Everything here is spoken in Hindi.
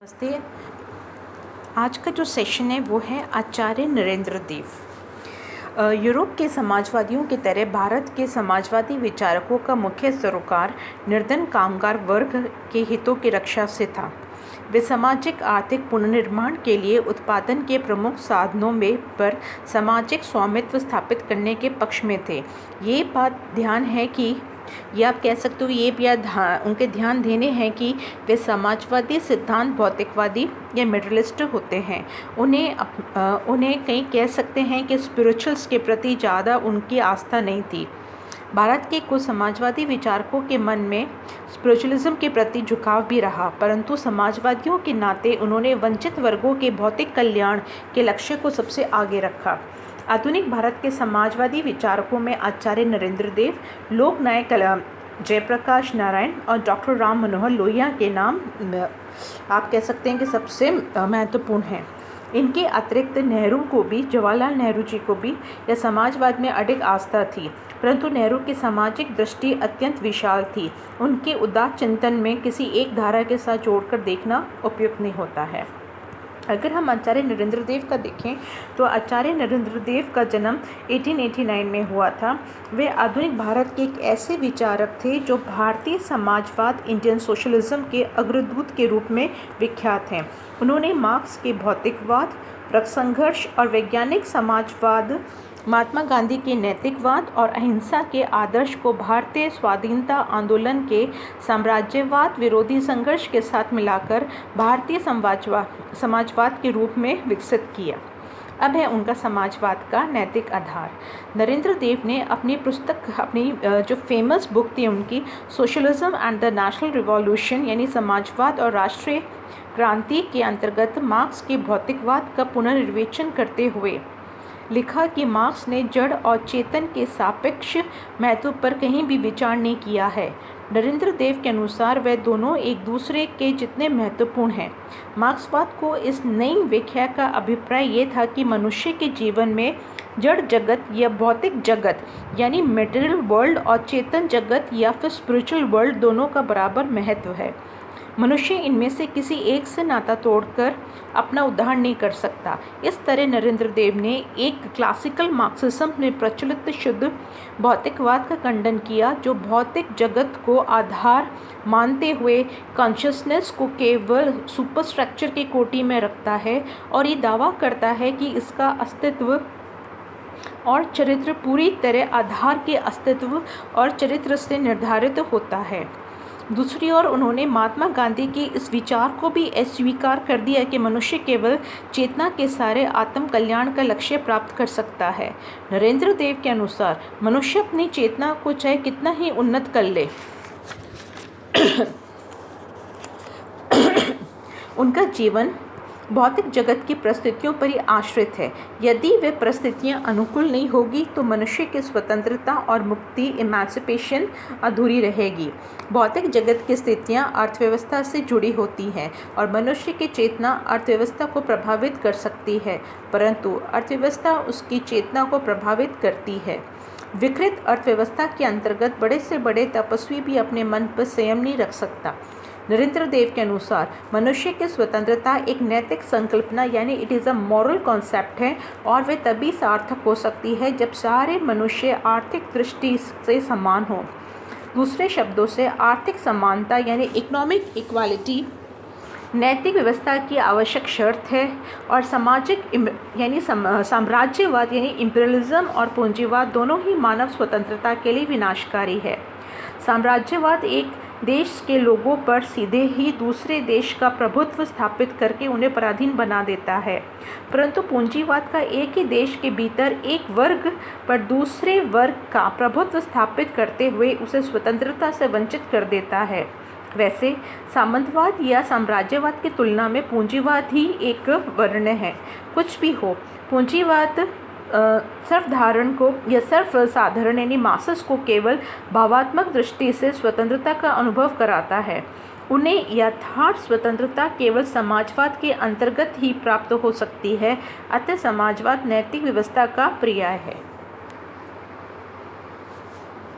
नमस्ते। आज का जो सेशन है वो है आचार्य नरेंद्र देव। यूरोप के समाजवादियों की तरह भारत के समाजवादी विचारकों का मुख्य सरोकार निर्धन कामगार वर्ग के हितों की रक्षा से था। वे सामाजिक आर्थिक पुनर्निर्माण के लिए उत्पादन के प्रमुख साधनों में पर सामाजिक स्वामित्व स्थापित करने के पक्ष में थे। ये बात ध्यान है कि या आप कह सकते हो ये भी उनके ध्यान देने हैं कि वे समाजवादी सिद्धांत भौतिकवादी या मेटलिस्ट होते हैं। उन्हें कहीं कह सकते हैं कि स्पिरिचुअल्स के प्रति ज़्यादा उनकी आस्था नहीं थी। भारत के कुछ समाजवादी विचारकों के मन में स्पिरिचुअलिज्म के प्रति झुकाव भी रहा, परंतु समाजवादियों के नाते उन्होंने वंचित वर्गों के भौतिक कल्याण के लक्ष्य को सबसे आगे रखा। आधुनिक भारत के समाजवादी विचारकों में आचार्य नरेंद्र देव, लोकनायक जयप्रकाश नारायण और डॉक्टर राम मनोहर लोहिया के नाम आप कह सकते हैं कि सबसे महत्वपूर्ण हैं। इनके अतिरिक्त नेहरू को भी, जवाहरलाल नेहरू जी को भी यह समाजवाद में अडिग आस्था थी, परंतु नेहरू की सामाजिक दृष्टि अत्यंत विशाल थी। उनके उदार चिंतन में किसी एक धारा के साथ जोड़कर देखना उपयुक्त नहीं होता है। अगर हम आचार्य नरेंद्र देव का देखें तो आचार्य नरेंद्र देव का जन्म 1889 में हुआ था। वे आधुनिक भारत के एक ऐसे विचारक थे जो भारतीय समाजवाद, इंडियन सोशलिज्म के अग्रदूत के रूप में विख्यात हैं। उन्होंने मार्क्स के भौतिकवाद, वर्ग संघर्ष और वैज्ञानिक समाजवाद, महात्मा गांधी के नैतिकवाद और अहिंसा के आदर्श को भारतीय स्वाधीनता आंदोलन के साम्राज्यवाद विरोधी संघर्ष के साथ मिलाकर भारतीय समाजवाद के रूप में विकसित किया। अब है उनका समाजवाद का नैतिक आधार। नरेंद्र देव ने अपनी जो फेमस बुक थी उनकी, socialism and the national revolution, यानी समाजवाद और राष्ट्रीय क्रांति के अंतर्गत मार्क्स के भौतिकवाद का पुनर्विवेचन करते हुए लिखा कि मार्क्स ने जड़ और चेतन के सापेक्ष महत्व पर कहीं भी विचार नहीं किया है। नरेंद्र देव के अनुसार वे दोनों एक दूसरे के जितने महत्वपूर्ण हैं। मार्क्सवाद को इस नई व्याख्या का अभिप्राय ये था कि मनुष्य के जीवन में जड़ जगत या भौतिक जगत यानी मटेरियल वर्ल्ड और चेतन जगत या फिर स्पिरिचुअल वर्ल्ड दोनों का बराबर महत्व है। मनुष्य इनमें से किसी एक से नाता तोड़कर अपना उद्धार नहीं कर सकता। इस तरह नरेंद्र देव ने एक क्लासिकल मार्क्सिज्म में प्रचलित शुद्ध भौतिकवाद का खंडन किया, जो भौतिक जगत को आधार मानते हुए कॉन्शियसनेस को केवल सुपरस्ट्रक्चर की कोटि में रखता है और ये दावा करता है कि इसका अस्तित्व और चरित्र पूरी तरह आधार के अस्तित्व और चरित्र से निर्धारित होता है। दूसरी ओर उन्होंने महात्मा गांधी के इस विचार को भी अस्वीकार कर दिया कि मनुष्य केवल चेतना के सारे आत्म कल्याण का लक्ष्य प्राप्त कर सकता है। नरेंद्र देव के अनुसार मनुष्य अपनी चेतना को चाहे कितना ही उन्नत कर ले, उनका जीवन भौतिक जगत की परिस्थितियों पर ही आश्रित है। यदि वे परिस्थितियां अनुकूल नहीं होगी तो मनुष्य की स्वतंत्रता और मुक्ति, इमेंसिपेशन, अधूरी रहेगी। भौतिक जगत की स्थितियां अर्थव्यवस्था से जुड़ी होती हैं और मनुष्य की चेतना अर्थव्यवस्था को प्रभावित कर सकती है, परंतु अर्थव्यवस्था उसकी चेतना को प्रभावित करती है। विकृत अर्थव्यवस्था के अंतर्गत बड़े से बड़े तपस्वी भी अपने मन पर संयम नहीं रख सकता। नरेंद्र देव के अनुसार मनुष्य की स्वतंत्रता एक नैतिक संकल्पना यानी it is a moral concept है और वे तभी सार्थक हो सकती है जब सारे मनुष्य आर्थिक दृष्टि से समान हो। दूसरे शब्दों से आर्थिक समानता यानी इकोनॉमिक इक्वालिटी नैतिक व्यवस्था की आवश्यक शर्त है और सामाजिक यानी साम्राज्यवाद यानी इम्पीरियलिज्म और पूंजीवाद दोनों ही मानव स्वतंत्रता के लिए विनाशकारी है। साम्राज्यवाद एक देश के लोगों पर सीधे ही दूसरे देश का प्रभुत्व स्थापित करके उन्हें पराधीन बना देता है, परंतु पूंजीवाद का एक ही देश के भीतर एक वर्ग पर दूसरे वर्ग का प्रभुत्व स्थापित करते हुए उसे स्वतंत्रता से वंचित कर देता है। वैसे सामंतवाद या साम्राज्यवाद की तुलना में पूंजीवाद ही एक वर्ण है। कुछ भी हो, पूंजीवाद सर्वधारण को या सर्व साधारण यानी मासस को केवल भावात्मक दृष्टि से स्वतंत्रता का अनुभव कराता है। उन्हें यथार्थ स्वतंत्रता केवल समाजवाद के अंतर्गत ही प्राप्त हो सकती है। अतः समाजवाद नैतिक व्यवस्था का पर्याय है।